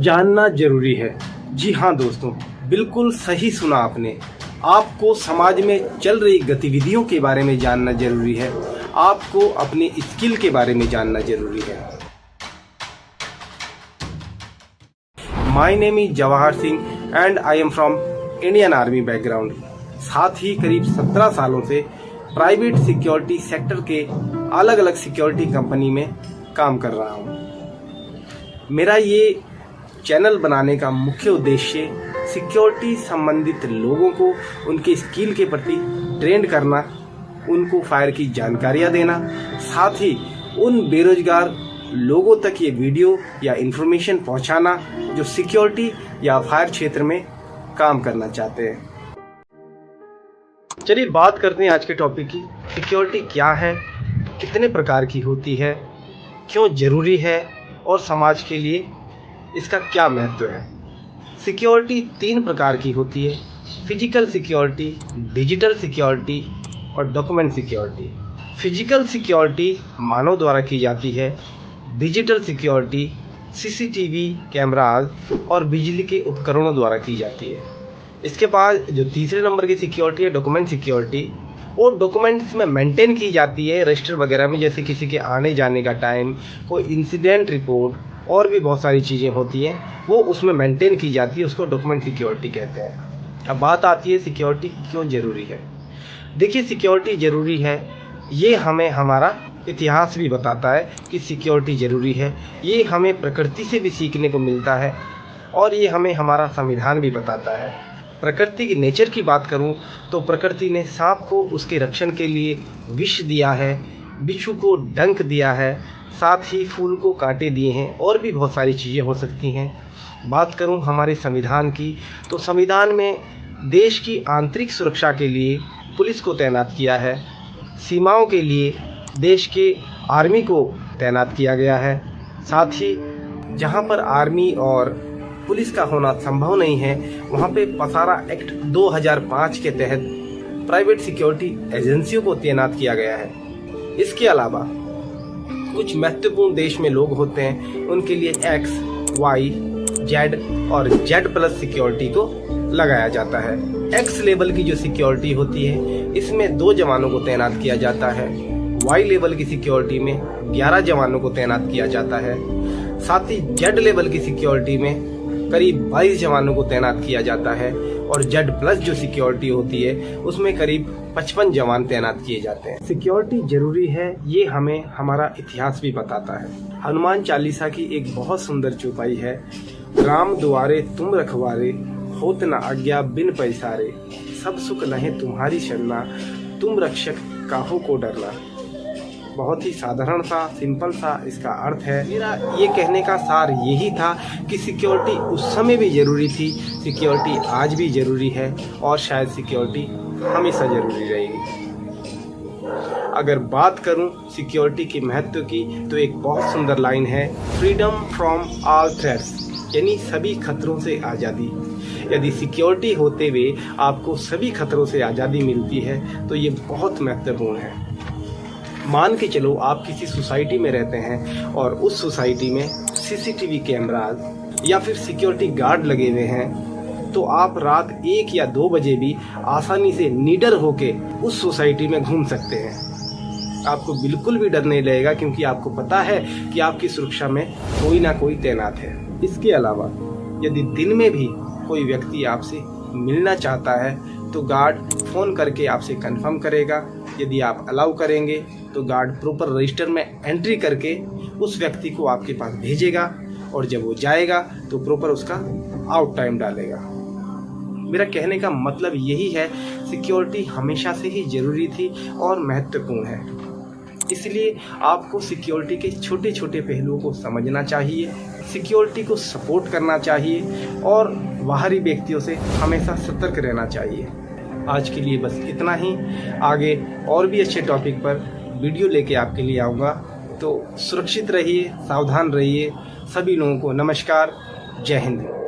जानना जरूरी है। जी हाँ दोस्तों, बिल्कुल सही सुना आपने। आपको समाज में चल रही गतिविधियों के बारे में जानना जरूरी है। आपको अपनी स्किल के बारे में जानना जरूरी है। My name is Jawahar Singh and I am from Indian army background. साथ ही करीब 17 सालों से प्राइवेट सिक्योरिटी सेक्टर के अलग अलग सिक्योरिटी कंपनी में काम कर रहा हूँ। मेरा ये चैनल बनाने का मुख्य उद्देश्य सिक्योरिटी संबंधित लोगों को उनके स्किल के प्रति ट्रेंड करना, उनको फायर की जानकारियाँ देना, साथ ही उन बेरोजगार लोगों तक ये वीडियो या इन्फॉर्मेशन पहुंचाना जो सिक्योरिटी या फायर क्षेत्र में काम करना चाहते हैं। चलिए बात करते हैं आज के टॉपिक की। सिक्योरिटी क्या है, कितने प्रकार की होती है, क्यों जरूरी है और समाज के लिए इसका क्या महत्व है। सिक्योरिटी 3 प्रकार की होती है: फिजिकल सिक्योरिटी, डिजिटल सिक्योरिटी और डॉक्यूमेंट सिक्योरिटी। फिजिकल सिक्योरिटी मानव द्वारा की जाती है। डिजिटल सिक्योरिटी सीसीटीवी कैमराज और बिजली के उपकरणों द्वारा की जाती है। इसके बाद जो तीसरे नंबर की सिक्योरिटी है डॉक्यूमेंट सिक्योरिटी, वो डॉक्यूमेंट्स में मेंटेन की जाती है रजिस्टर वगैरह में, जैसे किसी के आने जाने का टाइम, कोई इंसिडेंट रिपोर्ट और भी बहुत सारी चीज़ें होती हैं, वो उसमें मेंटेन की जाती है, उसको डॉक्यूमेंट सिक्योरिटी कहते हैं। अब बात आती है सिक्योरिटी क्यों ज़रूरी है। देखिए, सिक्योरिटी ज़रूरी है, ये हमें हमारा इतिहास भी बताता है कि सिक्योरिटी ज़रूरी है। ये हमें प्रकृति से भी सीखने को मिलता है और ये हमें हमारा संविधान भी बताता है। प्रकृति की नेचर की बात करूं तो प्रकृति ने सांप को उसके रक्षण के लिए विष दिया है, बिच्छू को डंक दिया है, साथ ही फूल को कांटे दिए हैं और भी बहुत सारी चीज़ें हो सकती हैं। बात करूं हमारे संविधान की तो संविधान में देश की आंतरिक सुरक्षा के लिए पुलिस को तैनात किया है, सीमाओं के लिए देश के आर्मी को तैनात किया गया है। साथ ही जहां पर आर्मी और पुलिस का होना संभव नहीं है, वहां पे पसारा एक्ट 2005 के तहत प्राइवेट सिक्योरिटी एजेंसियों को तैनात किया गया है। इसके अलावा कुछ महत्वपूर्ण देश में लोग होते हैं, उनके लिए एक्स, वाई, जेड और जेड प्लस सिक्योरिटी को लगाया जाता है। एक्स लेवल की जो सिक्योरिटी होती है, इसमें 2 जवानों को तैनात किया जाता है। वाई लेवल की सिक्योरिटी में 11 जवानों को तैनात किया जाता है। साथ ही जेड लेवल की सिक्योरिटी में करीब 22 जवानों को तैनात किया जाता है और जेड प्लस जो सिक्योरिटी होती है उसमें करीब 55 जवान तैनात किए जाते हैं। सिक्योरिटी जरूरी है, ये हमें हमारा इतिहास भी बताता है। हनुमान चालीसा की एक बहुत सुंदर चौपाई है: राम दुआरे तुम रखवारे, होत न आज्ञा बिन पैसारे, सब सुख लहे तुम्हारी शरणा, तुम रक्षक काहो को डरना। बहुत ही साधारण सा, सिंपल सा इसका अर्थ है। मेरा ये कहने का सार यही था कि सिक्योरिटी उस समय भी ज़रूरी थी, सिक्योरिटी आज भी ज़रूरी है और शायद सिक्योरिटी हमेशा ज़रूरी रहेगी। अगर बात करूं सिक्योरिटी के महत्व की तो एक बहुत सुंदर लाइन है: फ्रीडम फ्रॉम ऑल थ्रेट्स, यानी सभी खतरों से आज़ादी। यदि सिक्योरिटी होते हुए आपको सभी खतरों से आज़ादी मिलती है तो ये बहुत महत्वपूर्ण है। मान के चलो आप किसी सोसाइटी में रहते हैं और उस सोसाइटी में सीसीटीवी कैमराज या फिर सिक्योरिटी गार्ड लगे हुए हैं, तो आप रात 1 या 2 बजे भी आसानी से निडर होके उस सोसाइटी में घूम सकते हैं। आपको बिल्कुल भी डर नहीं लगेगा, क्योंकि आपको पता है कि आपकी सुरक्षा में कोई ना कोई तैनात है। इसके अलावा यदि दिन में भी कोई व्यक्ति आपसे मिलना चाहता है तो गार्ड फ़ोन करके आपसे कंफर्म करेगा। यदि आप अलाउ करेंगे तो गार्ड प्रॉपर रजिस्टर में एंट्री करके उस व्यक्ति को आपके पास भेजेगा और जब वो जाएगा तो प्रॉपर उसका आउट टाइम डालेगा। मेरा कहने का मतलब यही है, सिक्योरिटी हमेशा से ही ज़रूरी थी और महत्वपूर्ण है। इसलिए आपको सिक्योरिटी के छोटे छोटे पहलुओं को समझना चाहिए, सिक्योरिटी को सपोर्ट करना चाहिए और बाहरी व्यक्तियों से हमेशा सतर्क रहना चाहिए। आज के लिए बस इतना ही। आगे और भी अच्छे टॉपिक पर वीडियो लेके आपके लिए आऊँगा, तो सुरक्षित रहिए, सावधान रहिए। सभी लोगों को नमस्कार, जय हिंद।